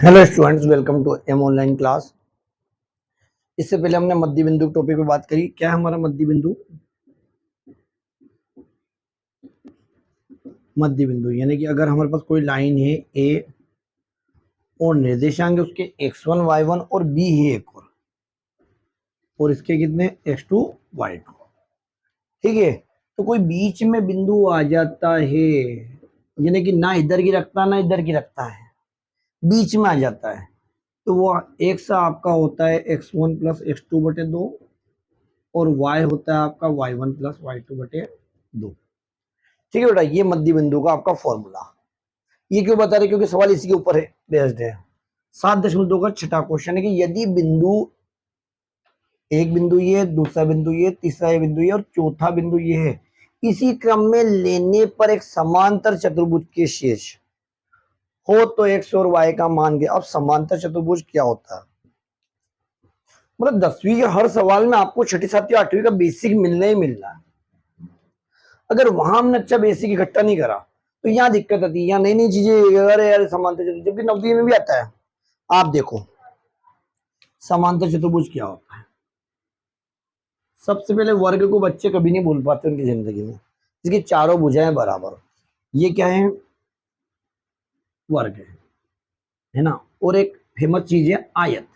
Hello students, welcome to M online class. इससे पहले हमने मध्य बिंदु टॉपिक पे बात करी। क्या है हमारा मध्य बिंदु? मध्य बिंदु यानी कि अगर हमारे पास कोई लाइन है ए और निर्देशांक है उसके x1 y1 और b है एक और इसके कितने x2 y2। ठीक है, तो कोई बीच में बिंदु आ जाता है यानी कि ना इधर की रखता ना इधर की रखता है, बीच में आ जाता है, तो वो x आपका होता है x1 प्लस x2 बटे 2 और y होता है आपका y1 प्लस y2 बटे 2। ठीक है बेटा, ये मध्य बिंदु का आपका फॉर्मूला। ये क्यों बता रहे? क्योंकि सवाल इसी के ऊपर है, बेस्ड है। 7.2 का छठा क्वेश्चन है कि यदि बिंदु एक बिंदु ये, दूसरा बिंदु ये, तीसरा ये बिंदु ये और चौथा बिंदु ये है, इसी क्रम में लेने पर एक समांतर चतुर्भुज के शेष हो तो x और y का मान के। अब समांतर चतुर्भुज क्या होता है? मतलब 10वीं के हर सवाल में आपको छठी सातवीं आठवीं का बेसिक मिलना ही मिलना है। अगर वहां हमने अच्छा बेसिक इकट्ठा नहीं करा तो यहाँ दिक्कत आती है, यहाँ नई नई चीजें। अरे यार समांतर चतुर्भुज, जबकि 9वीं में भी आता है। आप देखो समांतर चतुर्भुज क्या होता है। सबसे पहले वर्ग को बच्चे कभी नहीं भूल पाते उनकी जिंदगी में, जिसकी चारों भुजाएं बराबर। ये क्या है? वर्ग है ना। और एक फेमस चीज है आयत।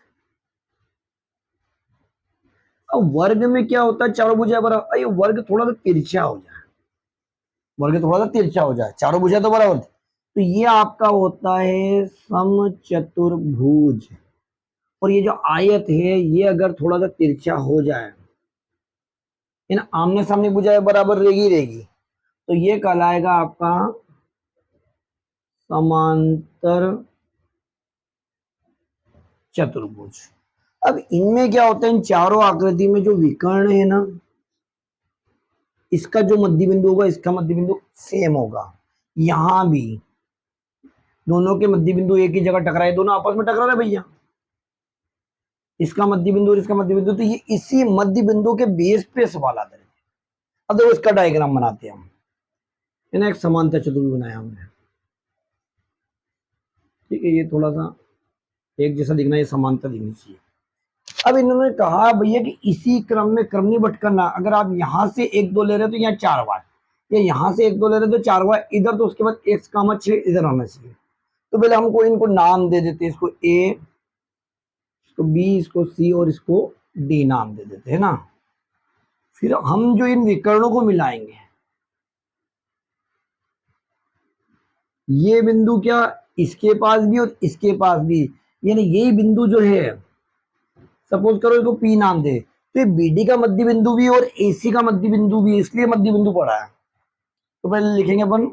अब वर्ग में क्या होता है? चारों भुजाएं बराबर। ये वर्ग थोड़ा सा तिरछा हो जाए, वर्ग थोड़ा सा तिरछा हो जाए, चारों भुजाएं तो बराबर, तो ये आपका होता है समचतुर्भुज। और ये जो आयत है ये अगर थोड़ा सा तिरछा हो जाए, इन आमने सामने भुजाएं बराबर रहेगी तो ये कहलाएगा आपका समांतर चतुर्भुज। अब इनमें क्या होता है? इन चारों आकृति में जो विकर्ण है ना, इसका जो मध्य बिंदु होगा इसका मध्य बिंदु सेम होगा। यहां भी दोनों के मध्य बिंदु एक ही जगह टकराए, दोनों आपस में टकरा रहे भैया, इसका मध्य बिंदु और इसका मध्य बिंदु, तो ये इसी मध्य बिंदु के बेस पे सवाल आता है। अब देखो इसका डायग्राम बनाते हैं हम, है ना। एक समांतर चतुर्भुज बनाया हमने, ठीक है। ये थोड़ा सा एक जैसा दिखना, ये समांतर दिखनी चाहिए। अब इन्होंने कहा भैया कि इसी क्रम में क्रम नहीं भटकना। अगर आप यहां से एक दो ले रहे हो तो यहाँ 4 बार, या यहां से एक दो ले रहे हो तो 4 बार इधर, तो उसके बाद x, 6 इधर आना चाहिए। तो पहले हमको इनको नाम दे देते, इसको a, इसको b, इसको c और इसको d नाम दे देते, है ना। फिर हम जो इन विकर्णों को मिलाएंगे, ये बिंदु क्या इसके पास भी और इसके पास भी, यानी यही बिंदु जो है, सपोज करो इसको P नाम दे, तो ये BD का मध्य बिंदु भी और AC का मध्य बिंदु भी, इसलिए मध्य बिंदु पड़ा है। तो पहले लिखेंगे अपन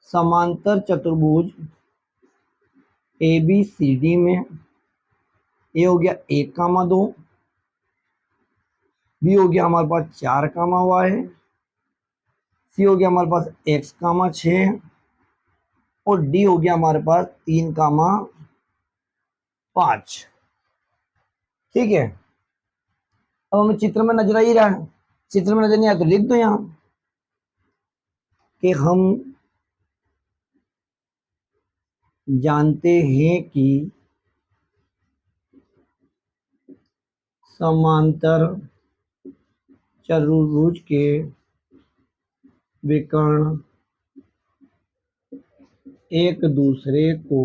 समांतर चतुर्भुज ABCD में ए हो गया 1,2, बी हो गया हमारे पास 4,y, सी हो गया हमारे पास x,6 और डी हो गया हमारे पास 3,5। ठीक है। अब हमें चित्र में नजर आ ही रहा है, चित्र में नजर नहीं आया तो लिख दो यहां कि हम जानते हैं कि समांतर चतुर्भुज के विकर्ण एक दूसरे को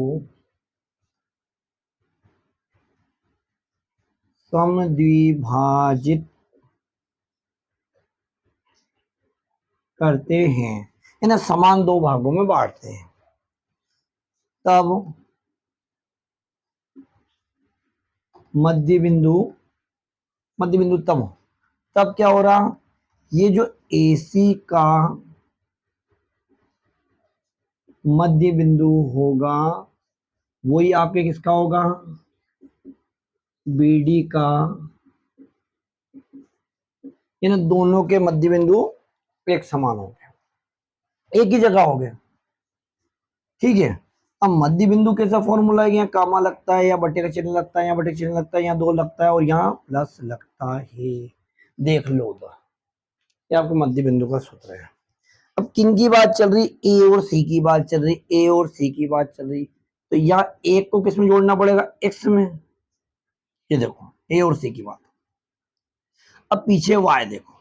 समद्विभाजित करते हैं, इन्हें समान दो भागों में बांटते हैं। तब मध्य बिंदु तब क्या हो रहा? ये जो AC का मध्य बिंदु होगा वही आपके किसका होगा? BD का। इन दोनों के मध्य बिंदु एक समान हो गया, एक ही जगह हो गया। ठीक है। अब मध्य बिंदु कैसा फॉर्मूला है? यहाँ कामा लगता है या बटे का चिन्ह लगता है, यहाँ बटे का चिन्ह लगता है, यहाँ 2 लगता है और यहाँ प्लस लगता है। देख लो, ये आपके मध्य बिंदु का सूत्र है। अब किन की बात चल रही, ए और सी की बात चल रही, ए और सी की बात चल रही, तो यहाँ एक को किस में जोड़ना पड़ेगा, एक्स में। ये देखो ए और सी की बात। अब पीछे वाई देखो,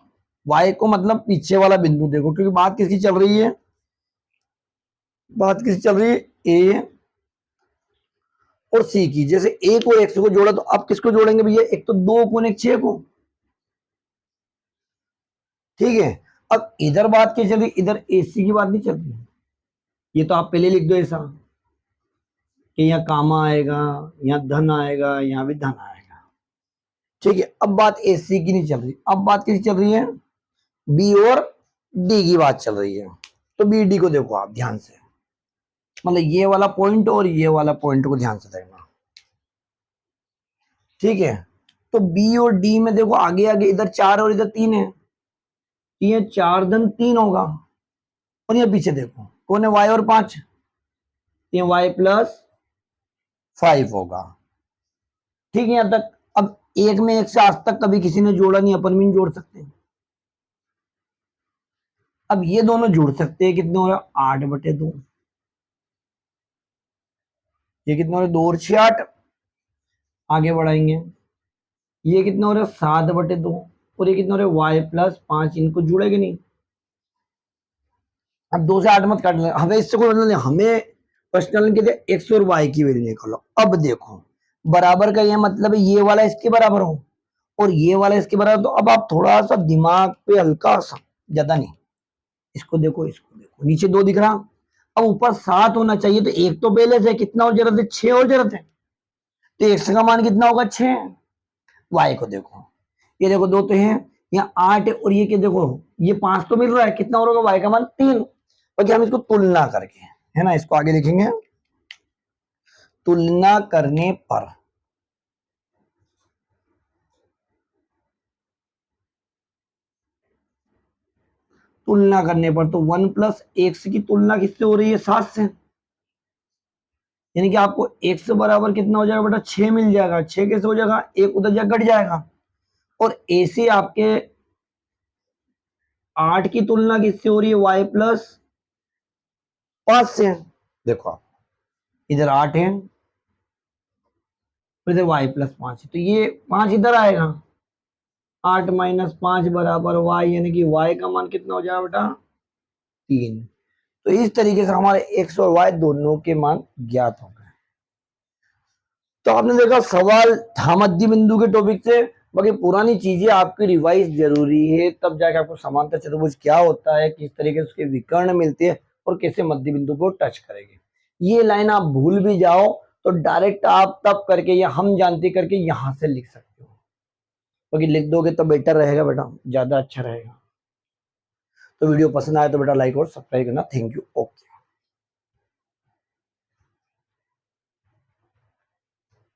वाई को मतलब पीछे वाला बिंदु देखो, क्योंकि बात किसकी चल रही है, बात किसकी चल रही है, ए और सी की। जैसे ए को एक्स को जोड़ा तो अब किसको जोड़ेंगे भैया, एक तो 2 को एक 6 को, ठीक है। अब इधर बात क्या चल रही, इधर एसी की बात नहीं चल रही, ये तो आप पहले लिख दो ऐसा कि यहाँ कामा आएगा, यहाँ धन आएगा, यहाँ भी धन आएगा, ठीक है। अब बात एसी की नहीं चल रही, अब बात किसकी चल रही है, बी और डी की बात चल रही है। तो बी डी को देखो आप ध्यान से, मतलब ये वाला पॉइंट और ये वाला पॉइंट को ध्यान से देखना, ठीक है। तो बी और डी में देखो आगे आगे इधर 4 और इधर 3 है, ये 4 धन 3 होगा। और ये पीछे देखो कौन है, वाई और 5, ये वाई प्लस 5 होगा, ठीक है यहां तक। अब एक में एक से आज तक कभी किसी ने जोड़ा नहीं, अपन भी नहीं जोड़ सकते। अब ये दोनों जुड़ सकते हैं, कितने हो रहा है, 8/2, ये कितने हो रहे, 2 और 6 8, आगे बढ़ाएंगे, ये कितने हो रहे, 7/2, और ये कितने हो रहे, वाई प्लस 5, इनको जुड़ेगा नहीं। अब 2 से 8 मत काट ले, हमें इससे कोई मतलब नहीं, हमें पर्सनल के एक्स और वाई की वैल्यू निकालो। अब देखो बराबर का ये मतलब है ये वाला इसके बराबर हो और ये वाला इसके बराबर, तो अब आप थोड़ा सा दिमाग पे हल्का सा, ज्यादा नहीं, इसको देखो, इसको देखो, नीचे 2 दिख रहा, अब ऊपर 7 होना चाहिए, तो एक तो पहले से कितना और जरूरत है, 6 और जरूरत है, तो एक्स का मान कितना होगा, 6। वाई को देखो, ये देखो 2 तो है, यहाँ 8 है, और ये क्या देखो, ये 5 तो मिल रहा है, कितना होगा वाई का मान 3। बाकी हम इसको तुलना करके, है ना, इसको आगे लिखेंगे, तुलना करने पर तुलना करने पर तो 1 प्लस एक्स की तुलना किससे हो रही है, 7 से, यानी कि आपको एक्स बराबर कितना हो जाएगा बेटा, 6 मिल जाएगा। 6 कैसे हो जाएगा, एक उधर जाकर घट जाएगा, और ए से आपके 8 की तुलना किससे हो रही है, वाई प्लस 5 से। देखो आप इधर 8 है, फिर इधर वाई प्लस 5 है, तो ये 5 इधर आएगा, 8 माइनस 5 बराबर वाई, यानी कि वाई का मान कितना हो जाएगा बेटा, 3। तो इस तरीके से हमारे एक्स और वाई दोनों के मान ज्ञात हो गए। तो आपने देखा सवाल था मध्य बिंदु के टॉपिक से, बाकी पुरानी चीजें आपकी रिवाइज जरूरी है, तब जाके आपको समांतर चतुर्भुज क्या होता है, किस तरीके से उसके विकर्ण मिलते हैं और कैसे मध्य बिंदु को टच करेंगे। ये लाइन आप भूल भी जाओ तो डायरेक्ट आप तब करके या हम जानते करके यहां से लिख सकते हो, क्योंकि लिख दोगे तो बेटर रहेगा बेटा, ज्यादा अच्छा रहेगा। तो वीडियो पसंद आए तो बेटा लाइक और सब्सक्राइब करना। Thank you. ओके।